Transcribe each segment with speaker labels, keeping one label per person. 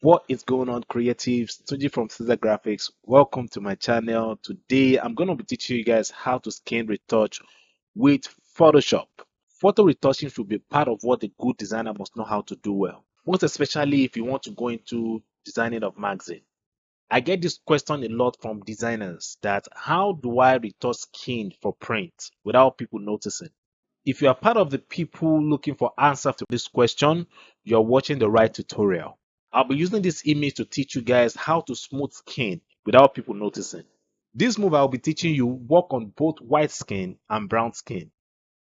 Speaker 1: What is going on, creatives? Tunji from Ceasar Graphics. Welcome to my channel. Today, I'm going to be teaching you guys how to skin retouch with Photoshop. Photo retouching should be part of what a good designer must know how to do well, most especially if you want to go into designing of magazine. I get this question a lot from designers that how do I retouch skin for print without people noticing? If you are part of the people looking for answer to this question, you're watching the right tutorial. I'll be using this image to teach you guys how to smooth skin without people noticing. This move I'll be teaching you work on both white skin and brown skin.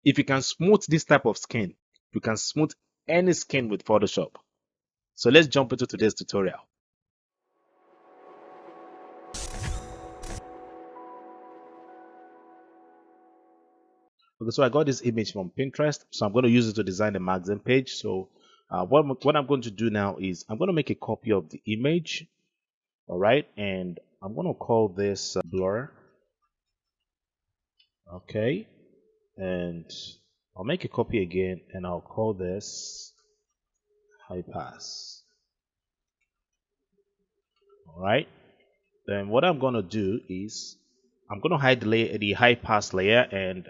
Speaker 1: If you can smooth this type of skin, you can smooth any skin with Photoshop. So let's jump into today's tutorial. Okay, so I got this image from Pinterest, so I'm going to use it to design the magazine page. So what I'm going to do now is I'm going to make a copy of the image, all right, and I'm going to call this blur, okay, and I'll make a copy again, and I'll call this high pass, all right. Then what I'm going to do is I'm going to hide the high pass layer, and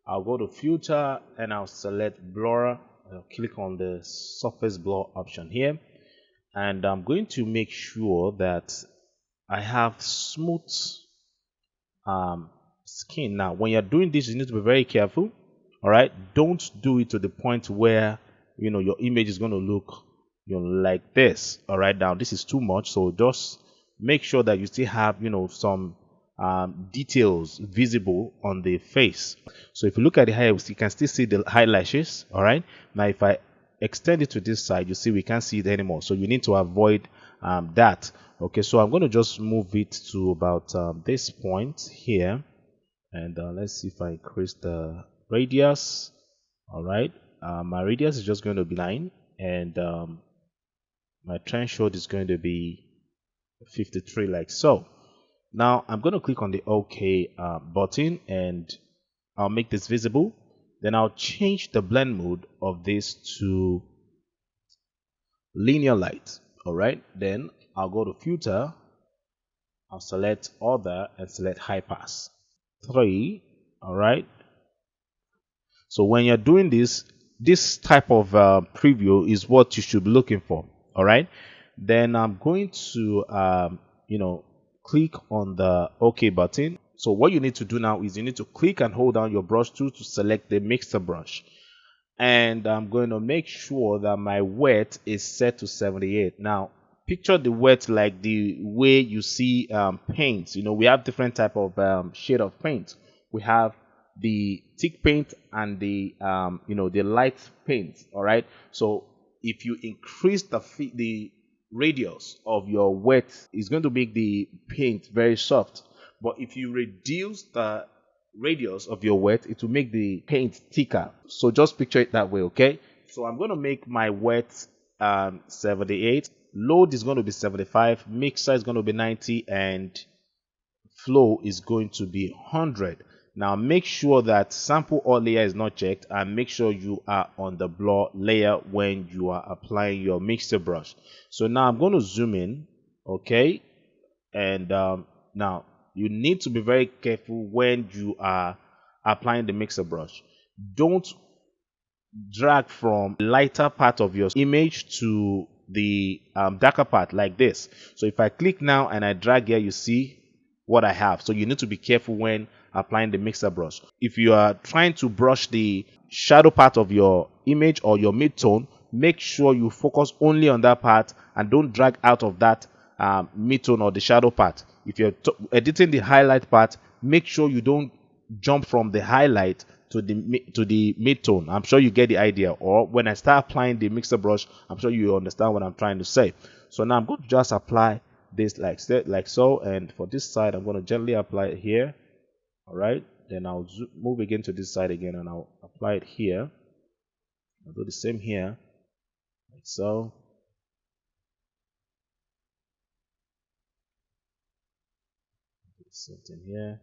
Speaker 1: I'll go to filter and I'll select blur. I'll click on the surface blur option here, and I'm going to make sure that I have smooth skin. Now when you're doing this, you need to be very careful, all right. Don't do it to the point where your image is going to look like this, all right. Now this is too much, so just make sure that you still have some details visible on the face. So if you look at the hair, you can still see the eyelashes, all right. Now if I extend it to this side, you see we can't see it anymore, so you need to avoid that. Okay, so I'm going to just move it to about this point here, and let's see if I increase the radius. All right, my radius is just going to be 9, and my threshold is going to be 53, like so. Now I'm going to click on the OK button, and I'll make this visible. Then I'll change the blend mode of this to linear light. All right, then I'll go to filter, I'll select other and select high pass 3. All right, so when you're doing this type of preview is what you should be looking for. All right, then I'm going to click on the OK button. So what you need to do now is you need to click and hold down your brush tool to select the mixer brush, and I'm going to make sure that my wet is set to 78. Now picture the wet like the way you see paint. We have different type of shade of paint. We have the thick paint and the the light paint, all right. So if you increase the radius of your wet, it's going to make the paint very soft, but if you reduce the radius of your wet, it will make the paint thicker. So just picture it that way, okay. So I'm going to make my wet 78, load is going to be 75, mixer is going to be 90, and flow is going to be 100. Now make sure that sample all layer is not checked, and make sure you are on the blur layer when you are applying your mixer brush. So now I'm going to zoom in, okay, and now you need to be very careful when you are applying the mixer brush. Don't drag from lighter part of your image to the darker part like this. So if I click now and I drag here, you see what I have. So you need to be careful when applying the mixer brush. If you are trying to brush the shadow part of your image or your midtone, make sure you focus only on that part and don't drag out of that midtone or the shadow part. If you're editing the highlight part, make sure you don't jump from the highlight to the midtone. I'm sure you get the idea. Or when I start applying the mixer brush, I'm sure you understand what I'm trying to say. So now I'm going to just apply this like so, and for this side I'm going to gently apply it here. All right, then I'll move again to this side again, and I'll apply it here. I'll do the same here, like so. Do the same thing here.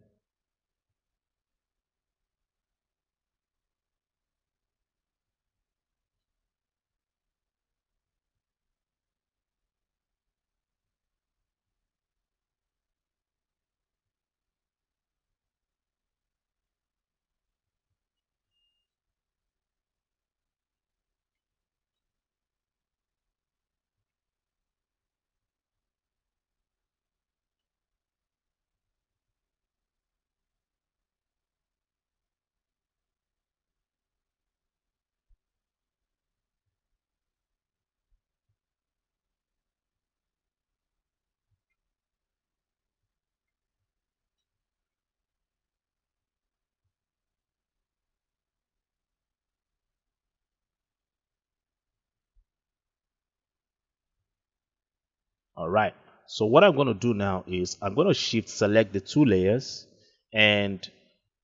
Speaker 1: All right. So what I'm going to do now is I'm going to shift select the two layers, and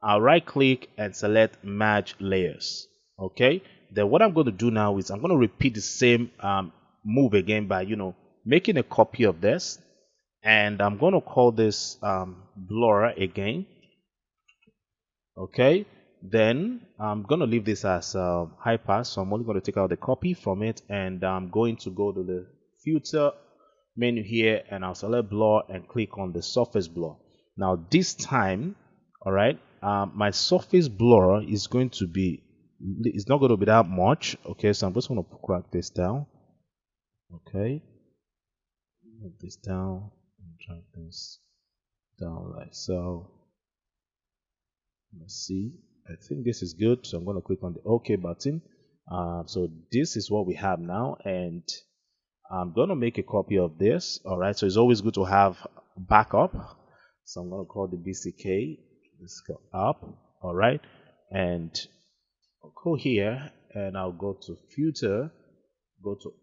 Speaker 1: I'll right click and select merge layers. Okay. Then what I'm going to do now is I'm going to repeat the same move again by making a copy of this, and I'm going to call this blur again. Okay. Then I'm going to leave this as high pass, so I'm only going to take out the copy from it, and I'm going to go to the filter menu here, and I'll select blur and click on the surface blur. Now this time, all right, my surface blur is going to be, it's not going to be that much. Okay, so I'm just going to crack this down. Okay, move this down and drag this down like so. Let's see. I think this is good, so I'm going to click on the OK button. So this is what we have now, and I'm going to make a copy of this. All right, so it's always good to have backup. So I'm going to call the BCK. Let's go up. All right, and I'll go here, and I'll go to filter, go to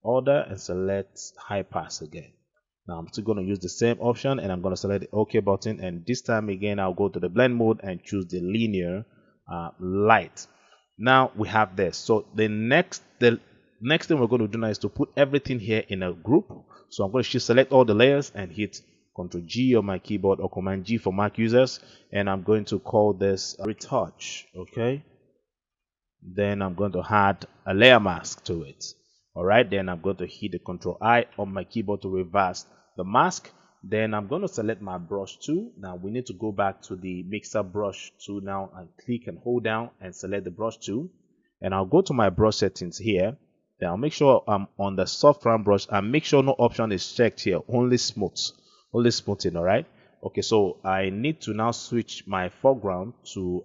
Speaker 1: order, and select high pass again. Now I'm still going to use the same option, and I'm going to select the OK button, and this time again I'll go to the blend mode and choose the linear light. Now we have this. So the next thing we're going to do now is to put everything here in a group. So I'm going to select all the layers and hit Ctrl G on my keyboard or Command G for Mac users, and I'm going to call this Retouch. Okay. Then I'm going to add a layer mask to it. All right. Then I'm going to hit the Ctrl I on my keyboard to reverse the mask. Then I'm going to select my brush tool. Now we need to go back to the mixer brush tool now and click and hold down and select the brush tool. And I'll go to my brush settings here. Then I'll make sure I'm on the soft round brush and make sure no option is checked here. Only smoothing. All right. Okay. So I need to now switch my foreground to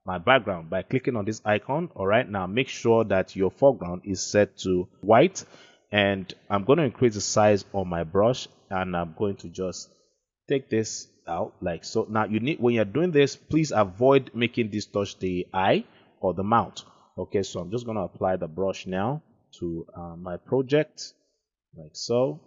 Speaker 1: my background by clicking on this icon. All right. Now make sure that your foreground is set to white, and I'm going to increase the size on my brush, and I'm going to just take this out like so. Now you need, when you're doing this, please avoid making this touch the eye or the mouth. Okay, so I'm just going to apply the brush now to my project like so.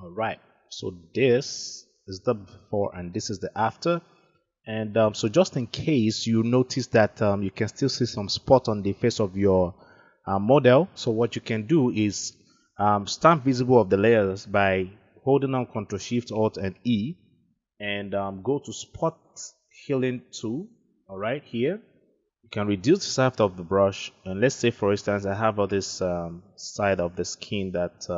Speaker 1: All right, so this is the before and this is the after. And so just in case you notice that you can still see some spot on the face of your model, so what you can do is stamp visible of the layers by holding down Ctrl Shift Alt and E, and go to spot healing tool. All right, here you can reduce the size of the brush, and let's say for instance I have all this side of the skin that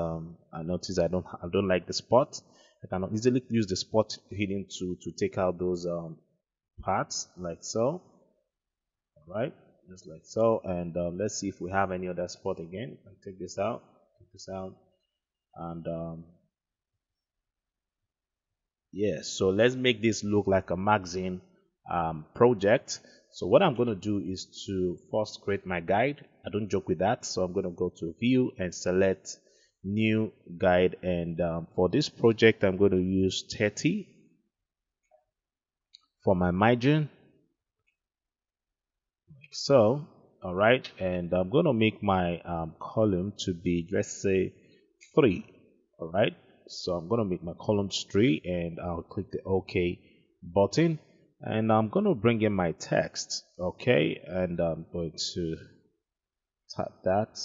Speaker 1: I notice I don't like the spot. I can easily use the spot healing tool to take out those parts like so. All right, just like so. And let's see if we have any other spot again. I'll take this out, and yes, so let's make this look like a magazine project. So what I'm going to do is to first create my guide. I don't joke with that, so I'm going to go to view and select new guide, and for this project I'm going to use 30 for my margin like so. All right, and I'm going to make my column to be, let's say, 3. All right, so I'm going to make my columns 3, and I'll click the OK button, and I'm going to bring in my text. Okay, and I'm going to type that.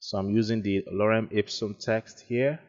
Speaker 1: So I'm using the lorem ipsum text here.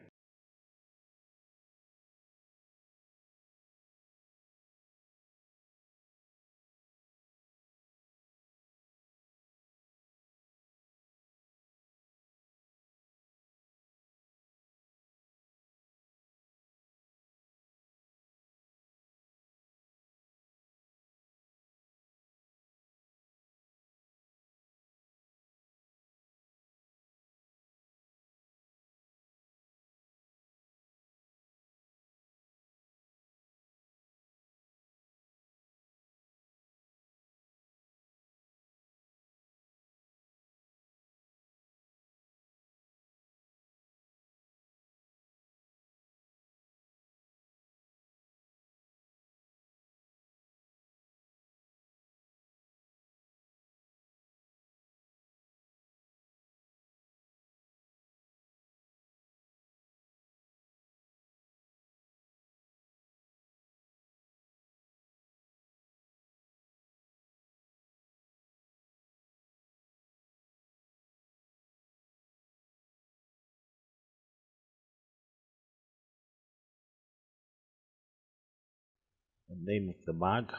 Speaker 1: the name of the mag.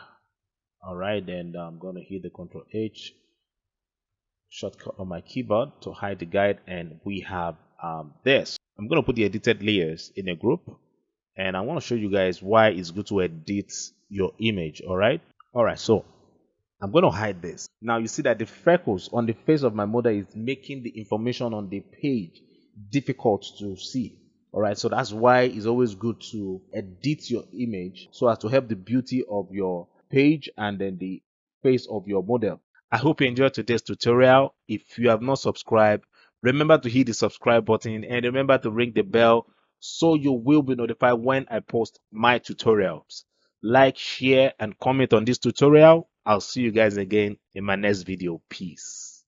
Speaker 1: All right, and I'm going to hit the Control H shortcut on my keyboard to hide the guide, and we have this. I'm going to put the edited layers in a group, and I want to show you guys why it's good to edit your image. All right, so I'm going to hide this. Now you see that the freckles on the face of my model is making the information on the page difficult to see. All right, so that's why it's always good to edit your image so as to help the beauty of your page and then the face of your model. I hope you enjoyed today's tutorial. If you have not subscribed, remember to hit the subscribe button and remember to ring the bell so you will be notified when I post my tutorials. Like, share, and comment on this tutorial. I'll see you guys again in my next video. Peace.